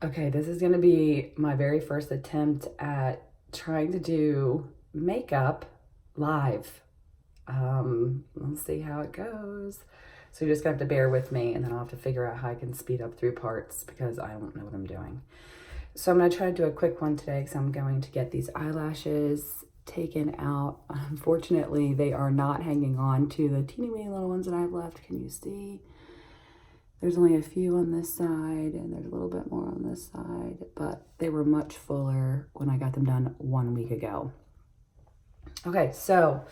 Okay, this is gonna be my very first attempt at trying to do makeup live. Let's see how it goes. So you're just gonna have to bear with me, and then I'll have to figure out how I can speed up through parts because I don't know what I'm doing. So I'm gonna try to do a quick one today because I'm going to get these eyelashes taken out. Unfortunately, they are not hanging on to the teeny weeny little ones that I have left. Can you see? There's only a few on this side and there's a little bit more on this side, but they were much fuller when I got them done 1 week ago. Okay, so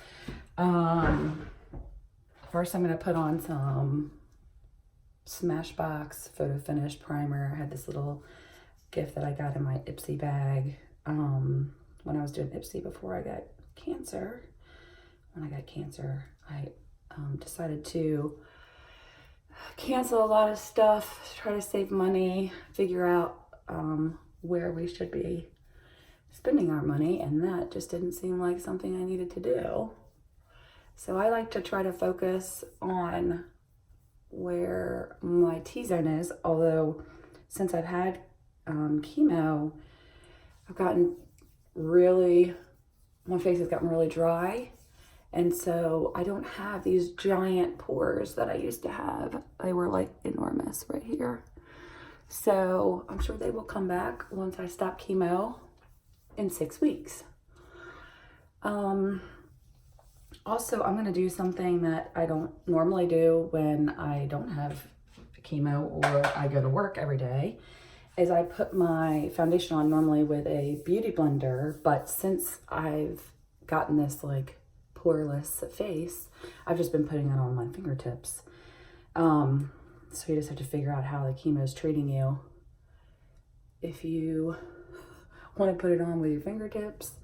first I'm gonna put on some Smashbox Photo Finish Primer. I had this little gift that I got in my Ipsy bag when I was doing Ipsy before I got cancer. When I got cancer, I decided to cancel a lot of stuff, try to save money, figure out where we should be spending our money, and that just didn't seem like something I needed to do. So I like to try to focus on where my T-zone is, although since I've had chemo, I've gotten really, my face has gotten really dry. And so I don't have these giant pores that I used to have. They were like enormous right here. So I'm sure they will come back once I stop chemo in 6 weeks. Also, I'm gonna do something that I don't normally do when I don't have chemo or I go to work every day, is I put my foundation on normally with a beauty blender, but since I've gotten this like poreless face, I've just been putting it on my fingertips. So you just have to figure out how the chemo is treating you. If you want to put it on with your fingertips,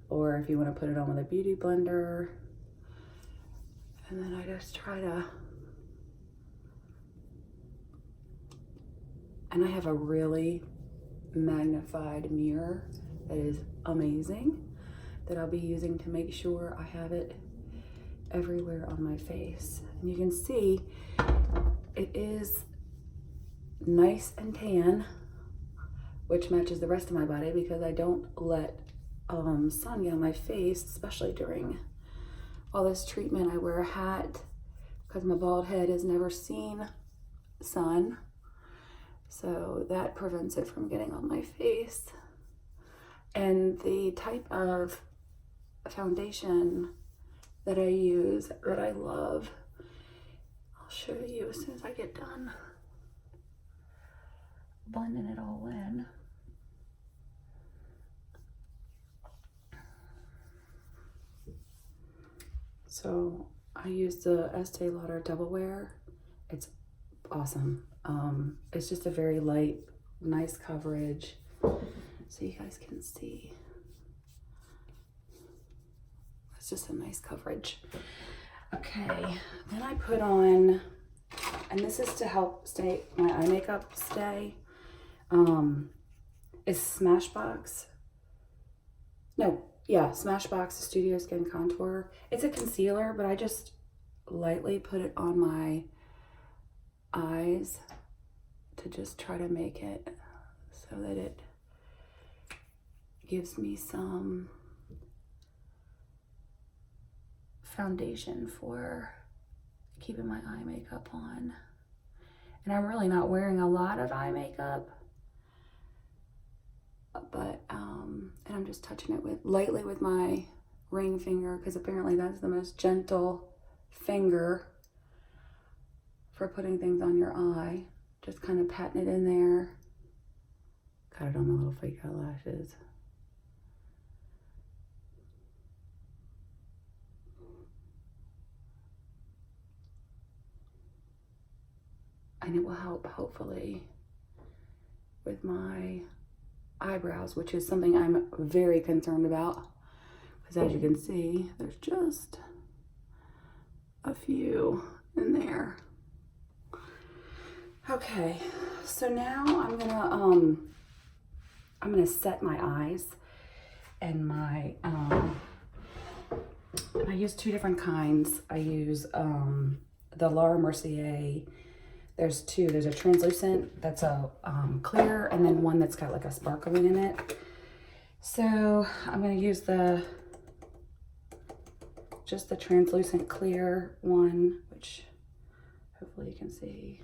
or if you want to put it on with a beauty blender. And then I just try to, and I have a really magnified mirror that is amazing, that I'll be using to make sure I have it everywhere on my face. And you can see it is nice and tan, which matches the rest of my body because I don't let sun get on my face, especially during all this treatment. I wear a hat because my bald head has never seen sun, so that prevents it from getting on my face. And the type of foundation that I use, that I love, I'll show you as soon as I get done blending it all in. So I use the Estee Lauder Double Wear. It's awesome. It's just a very light, nice coverage, so you guys can see. It's just a nice coverage. Okay, then I put on, and this is to help stay my eye makeup stay, is Smashbox. No, yeah, Smashbox Studio Skin Contour. It's a concealer, but I just lightly put it on my eyes to just try to make it so that it gives me some foundation for keeping my eye makeup on. And I'm really not wearing a lot of eye makeup, but and I'm just touching it lightly with my ring finger, because apparently that's the most gentle finger for putting things on your eye. Just kind of patting it in there. Got it on my little fake eyelashes. And it will help, hopefully, with my eyebrows, which is something I'm very concerned about, because as you can see, there's just a few in there. Okay, so now I'm gonna set my eyes, and my I use two different kinds. I use the Laura Mercier, There's two. There's a translucent that's a clear, and then one that's got like a sparkling in it. So I'm going to use just the translucent clear one, which hopefully you can see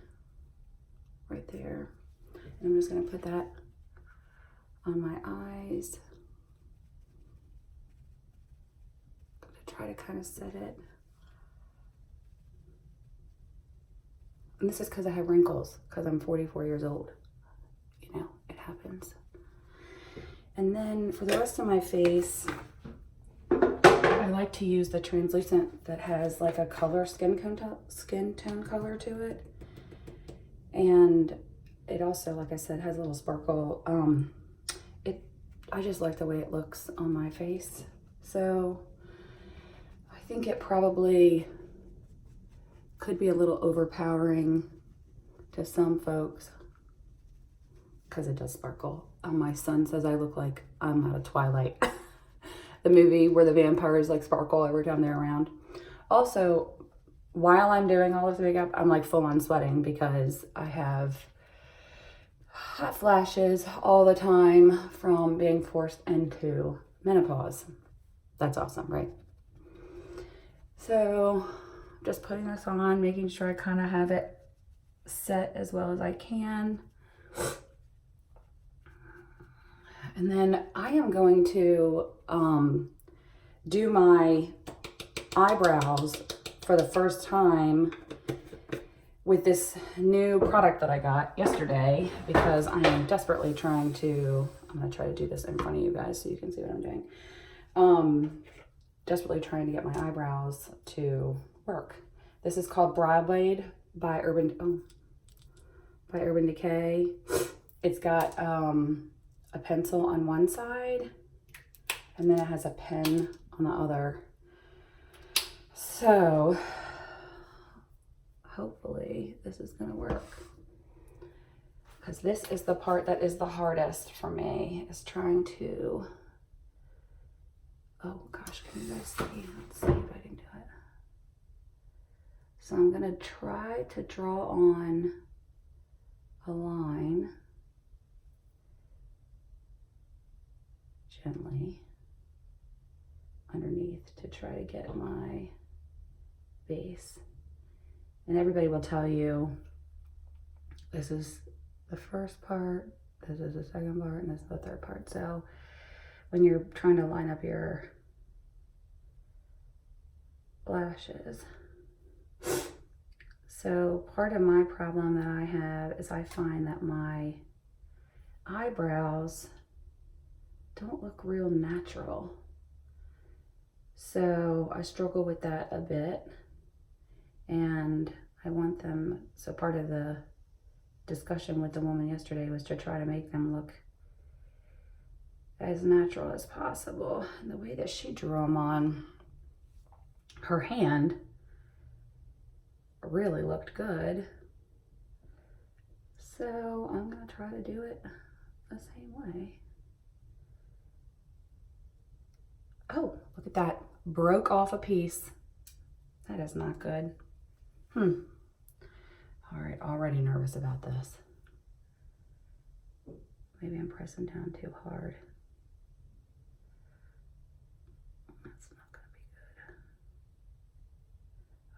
right there. And I'm just going to put that on my eyes. I'm going to try to kind of set it. And this is because I have wrinkles, because I'm 44 years old. You know, it happens. And then for the rest of my face, I like to use the translucent that has like a color, skin tone color to it. And it also, like I said, has a little sparkle. I just like the way it looks on my face. So I think it probably could be a little overpowering to some folks because it does sparkle. My son says I look like I'm out of Twilight, the movie where the vampires like sparkle every time they're around. Also, while I'm doing all this makeup, I'm like full on sweating because I have hot flashes all the time from being forced into menopause. That's awesome, right? So just putting this on, making sure I kind of have it set as well as I can. And then I am going to do my eyebrows for the first time with this new product that I got yesterday because I am desperately trying to, I'm going to try to do this in front of you guys so you can see what I'm doing. Desperately trying to get my eyebrows to work. This is called Brow Blade by Urban Decay. It's got a pencil on one side and then it has a pen on the other. So hopefully this is gonna work, because this is the part that is the hardest for me, is trying to, oh gosh, can you guys see? Let's see if I can do it. So I'm gonna try to draw on a line gently underneath to try to get my base. And everybody will tell you this is the first part, this is the second part, and this is the third part. So when you're trying to line up your lashes, so part of my problem that I have is I find that my eyebrows don't look real natural. So I struggle with that a bit, and I want them, so part of the discussion with the woman yesterday was to try to make them look as natural as possible. And the way that she drew them on her hand really looked good. So I'm gonna try to do it the same way. Oh, look at that. Broke off a piece. That is not good. All right, already nervous about this. Maybe I'm pressing down too hard. That's not gonna be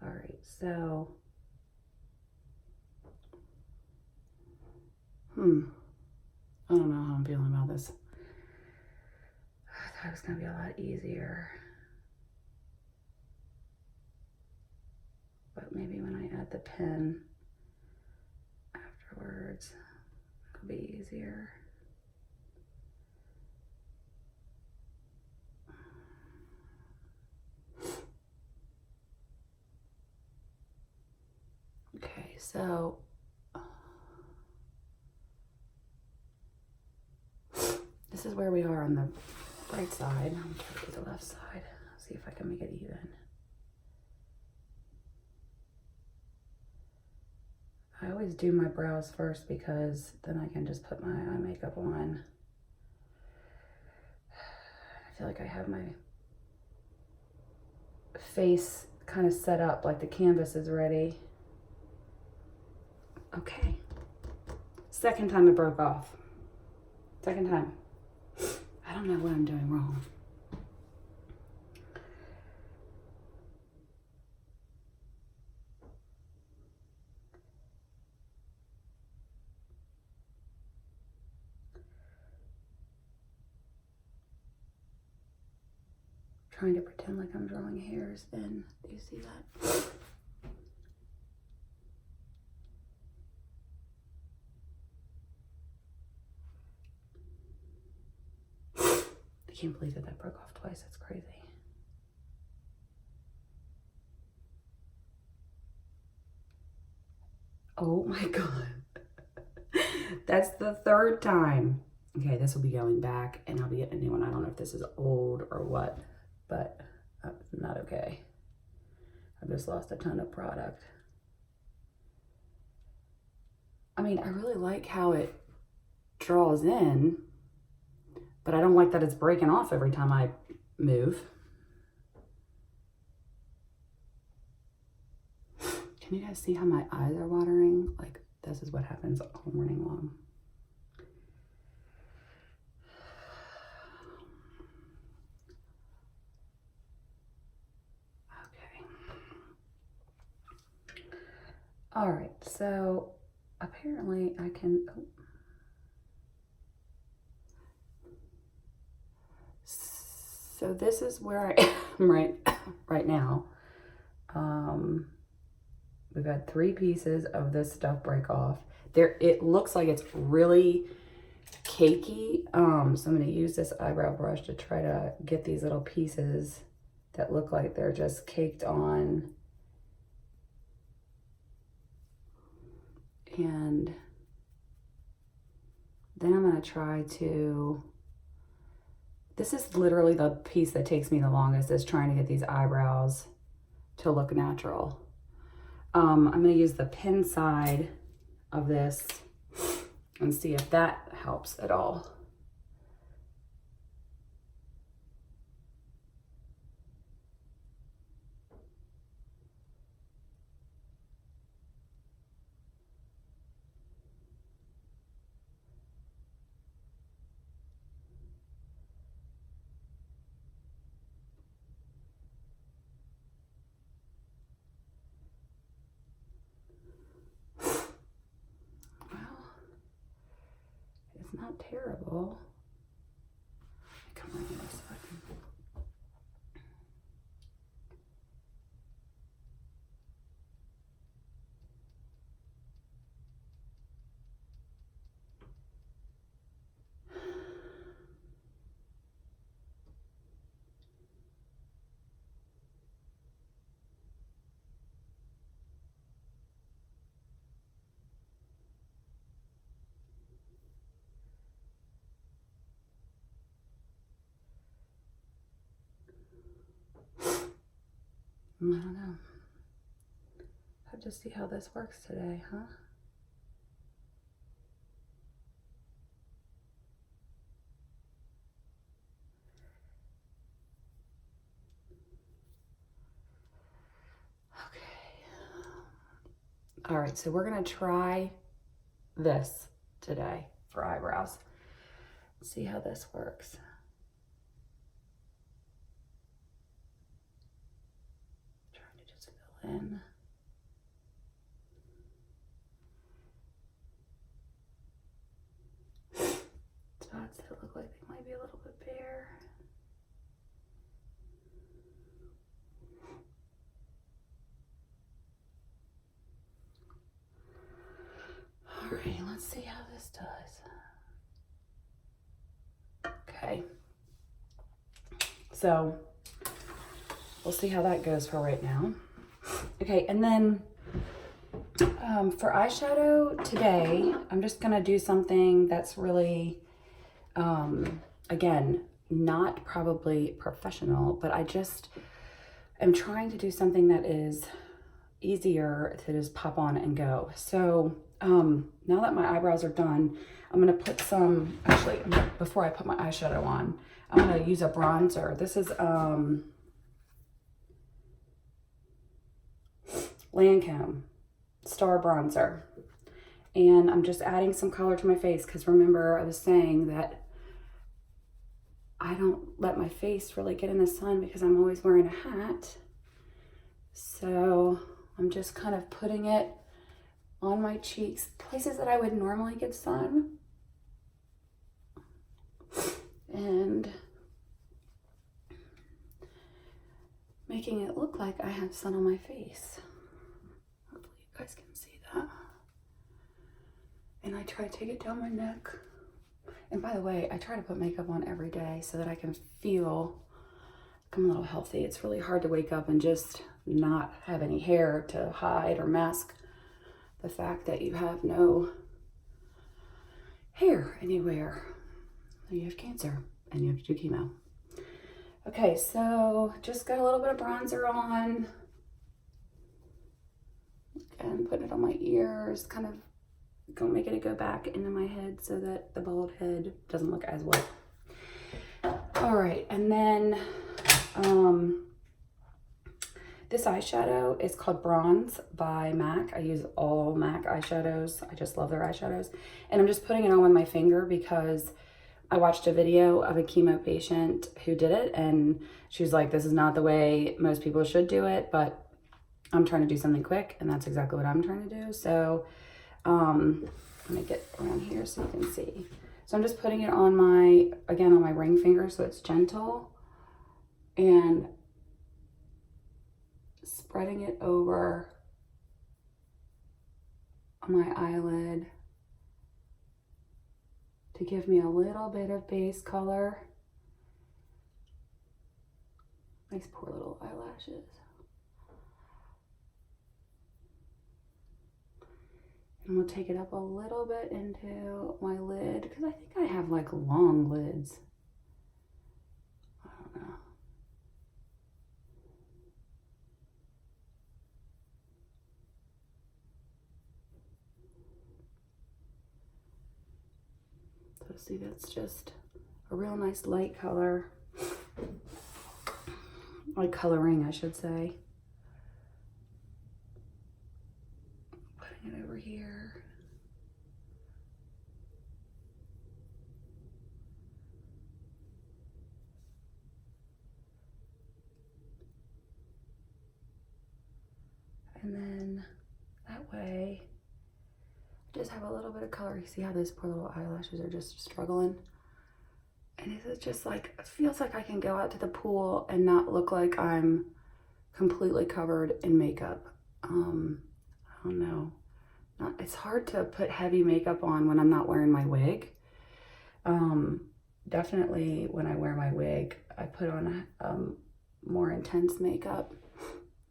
good. All right, so, I don't know how I'm feeling about this. I thought it was gonna be a lot easier. But maybe when I add the pen afterwards, it'll be easier. Okay, so this is where we are on the right side. I'm trying to do the left side. See if I can make it even. I always do my brows first because then I can just put my eye makeup on. I feel like I have my face kind of set up, like the canvas is ready. Okay. Second time it broke off. Second time. I don't know what I'm doing wrong. Trying to pretend like I'm drawing hairs in. Do you see that? I can't believe that broke off twice. That's crazy. Oh my God. That's the third time. Okay, this will be going back and I'll be getting a new one. I don't know if this is old or what, but not okay. I've just lost a ton of product. I mean, I really like how it draws in, but I don't like that it's breaking off every time I move. Can you guys see how my eyes are watering? Like, this is what happens all morning long. Okay. All right, so apparently I can, So this is where I am right now. We've had 3 pieces of this stuff break off. It looks like it's really cakey. So I'm going to use this eyebrow brush to try to get these little pieces that look like they're just caked on. And then I'm going to try to, this is literally the piece that takes me the longest, is trying to get these eyebrows to look natural. I'm going to use the pin side of this and see if that helps at all. Not terrible. Come on here a second. I don't know. Have to see how this works today, huh? Okay. All right, so we're gonna try this today for eyebrows. See how this works. Trying to just fill in. Spots that look like they might be a little bit bare. All right, let's see how this does. Okay. So we'll see how that goes for right now. Okay, and then for eyeshadow today, I'm just gonna do something that's really, again, not probably professional, but I just am trying to do something that is easier to just pop on and go. So now that my eyebrows are done, I'm gonna put some, actually, before I put my eyeshadow on, I'm gonna use a bronzer. This is Lancome Star Bronzer. And I'm just adding some color to my face because remember I was saying that I don't let my face really get in the sun because I'm always wearing a hat. So I'm just kind of putting it on my cheeks, places that I would normally get sun. And making it look like I have sun on my face. Hopefully you guys can see that. And I try to take it down my neck. And by the way, I try to put makeup on every day so that I can feel like I'm a little healthy. It's really hard to wake up and just not have any hair to hide or mask the fact that you have no hair anywhere. You have cancer and you have to do chemo. Okay, so just got a little bit of bronzer on. And putting it on my ears, kind of gonna make it go back into my head so that the bald head doesn't look as wet. All right, and then this eyeshadow is called Bronze by MAC. I use all MAC eyeshadows. I just love their eyeshadows. And I'm just putting it on with my finger because I watched a video of a chemo patient who did it, and she was like, this is not the way most people should do it, but I'm trying to do something quick, and that's exactly what I'm trying to do. So let me get around here so you can see. So I'm just putting it on my, again, on my ring finger so it's gentle, and spreading it over my eyelid to give me a little bit of base color. Nice poor little eyelashes. And we'll take it up a little bit into my lid because I think I have like long lids. I don't know. So see, that's just a real nice light color. Like coloring, I should say. Putting it over here. And then that way, just have a little bit of color. You see how those poor little eyelashes are just struggling? And it's just like, it feels like I can go out to the pool and not look like I'm completely covered in makeup. I don't know. It's hard to put heavy makeup on when I'm not wearing my wig. Definitely when I wear my wig, I put on more intense makeup.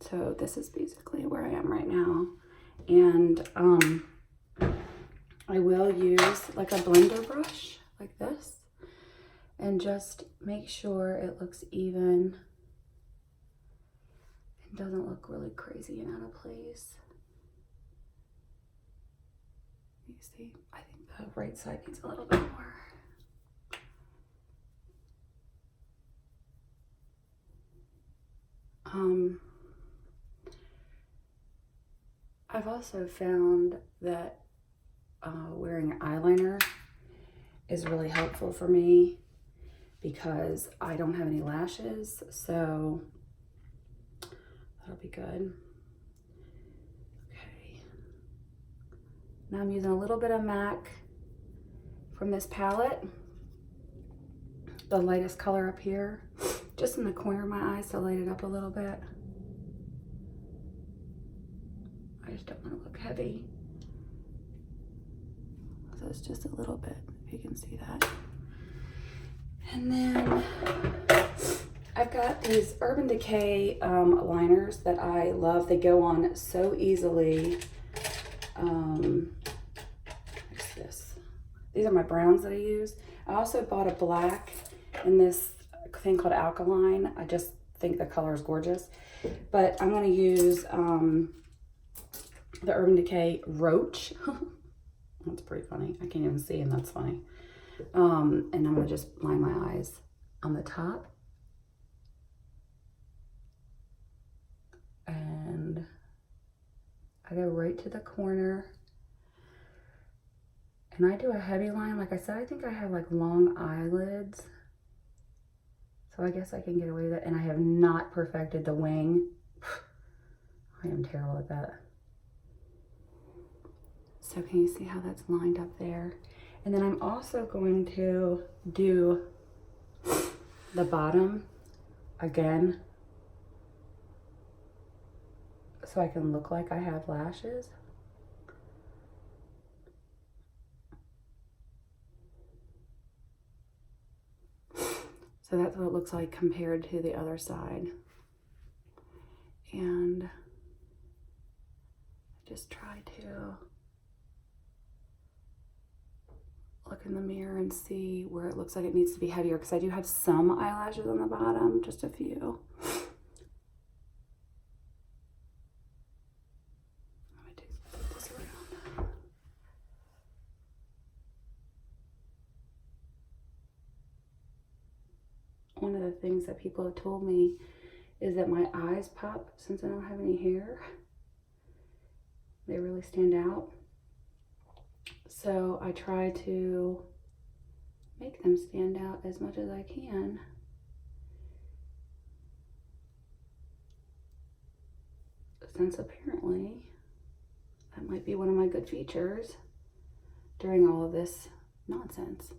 So this is basically where I am right now. And I will use like a blender brush like this and just make sure it looks even. It doesn't look really crazy and out of place. You see, I think the right side needs a little bit more. I've also found that wearing eyeliner is really helpful for me because I don't have any lashes, so that'll be good. Okay. Now I'm using a little bit of MAC from this palette, the lightest color up here, just in the corner of my eyes to light it up a little bit. I just don't want to look heavy. So it's just a little bit, if you can see that. And then I've got these Urban Decay liners that I love. They go on so easily. What's this? These are my browns that I use. I also bought a black in this thing called Alkaline. I just think the color is gorgeous. But I'm going to use the Urban Decay Roach. That's pretty funny. I can't even see, and that's funny. And I'm going to just line my eyes on the top. And I go right to the corner And I do a heavy line. Like I said, I think I have like long eyelids. So I guess I can get away with it. And I have not perfected the wing. I am terrible at that. So can you see how that's lined up there? And then I'm also going to do the bottom again, so I can look like I have lashes. So that's what it looks like compared to the other side. And just try to look in the mirror and see where it looks like it needs to be heavier, because I do have some eyelashes on the bottom, just a few. Let me flip this around. One of the things that people have told me is that my eyes pop since I don't have any hair. They really stand out. So I try to make them stand out as much as I can. Since apparently that might be one of my good features during all of this nonsense.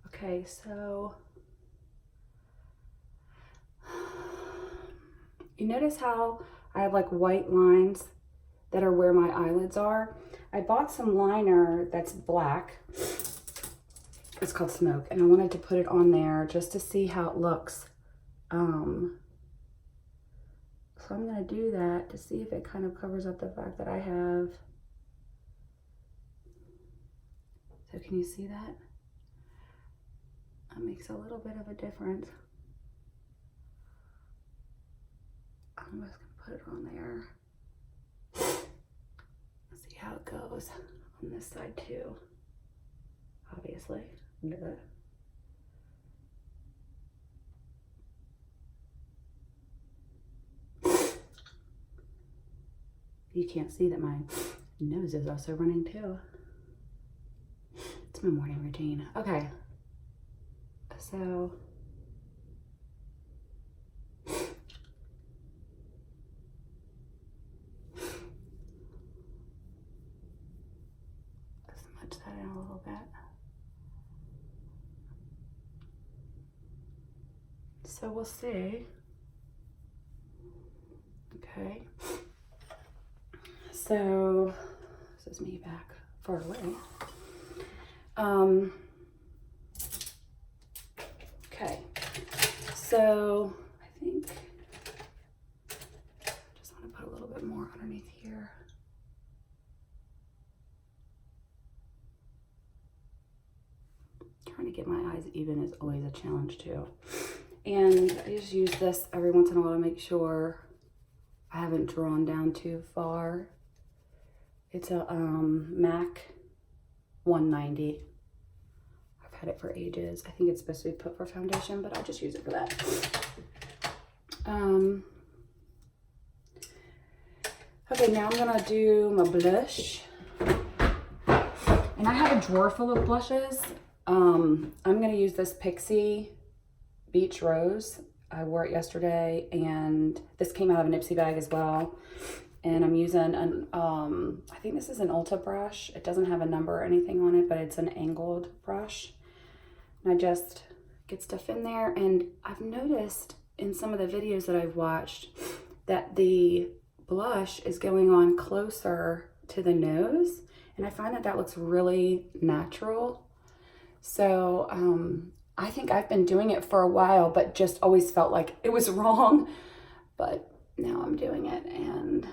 Okay, so you notice how I have like white lines that are where my eyelids are? I bought some liner that's black. It's called Smoke, and I wanted to put it on there just to see how it looks. So I'm gonna do that to see if it kind of covers up the fact that I have. So can you see that? That makes a little bit of a difference. I'm just gonna put it on there. Let's see how it goes on this side too. Obviously. Duh. You can't see that my nose is also running too. It's my morning routine. Okay. So let's smudge that in a little bit. So we'll see. Okay. So this is me back far away. Okay. So I think I just want to put a little bit more underneath here. Trying to get my eyes even is always a challenge too. And I just use this every once in a while to make sure I haven't drawn down too far. It's a MAC 190. I've had it for ages. I think it's supposed to be put for foundation, but I just use it for that. Okay, now I'm gonna do my blush. And I have a drawer full of blushes. I'm gonna use this Pixie Beach Rose. I wore it yesterday, and this came out of an Ipsy bag as well. And I'm using an, I think this is an Ulta brush. It doesn't have a number or anything on it, but it's an angled brush. And I just get stuff in there. And I've noticed in some of the videos that I've watched that the blush is going on closer to the nose. And I find that that looks really natural. So I think I've been doing it for a while, but just always felt like it was wrong. But now I'm doing it, and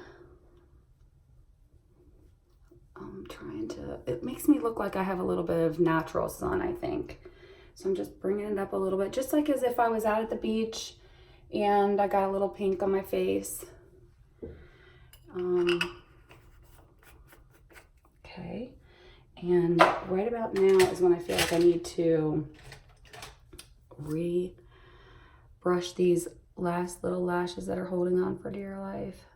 I'm trying to, it makes me look like I have a little bit of natural sun, I think. So I'm just bringing it up a little bit, just like as if I was out at the beach and I got a little pink on my face. Okay. And right about now is when I feel like I need to re-brush these last little lashes that are holding on for dear life.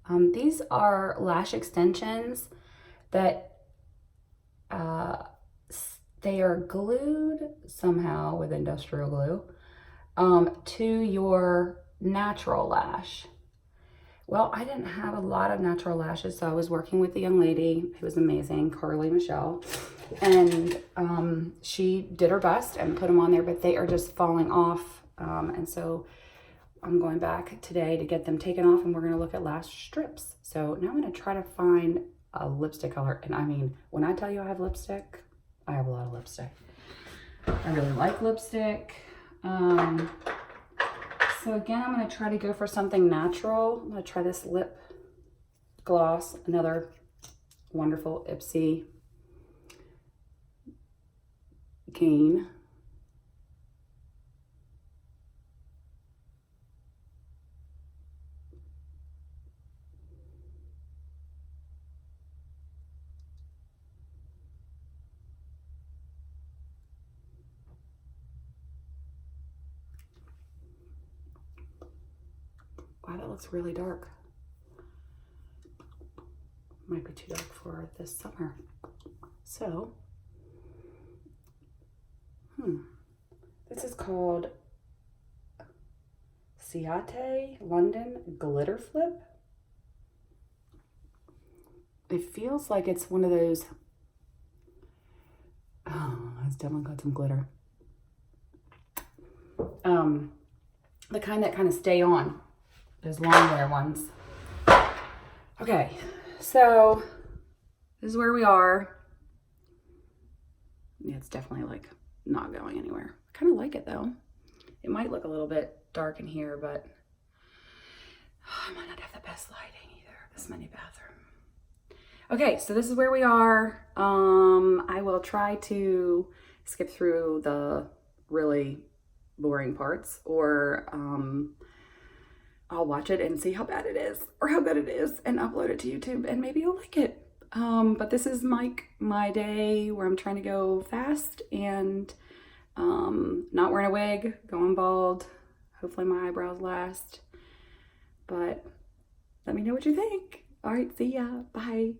These are lash extensions that they are glued somehow with industrial glue to your natural lash. Well, I didn't have a lot of natural lashes, so I was working with the young lady who was amazing, Carly Michelle, and she did her best and put them on there, but they are just falling off, and so I'm going back today to get them taken off, and we're going to look at lash strips. So now I'm going to try to find a lipstick color, and I mean, when I tell you I have lipstick, I have a lot of lipstick. I really like lipstick. So again, I'm going to try to go for something natural. I'm going to try this lip gloss, another wonderful Ipsy Gain. Wow, that looks really dark. Might be too dark for this summer. So, this is called Ciate London Glitter Flip. It feels like it's one of those, oh, it's definitely got some glitter. The kind that kind of stay on. Those long wear ones. Okay, so this is where we are. Yeah, it's definitely like not going anywhere. I kind of like it though. It might look a little bit dark in here, but I might not have the best lighting either. This mini bathroom. Okay, so this is where we are. I will try to skip through the really boring parts, or I'll watch it and see how bad it is or how good it is and upload it to YouTube, and maybe you'll like it. But this is my day where I'm trying to go fast and not wearing a wig, going bald. Hopefully my eyebrows last. But let me know what you think. All right, see ya. Bye.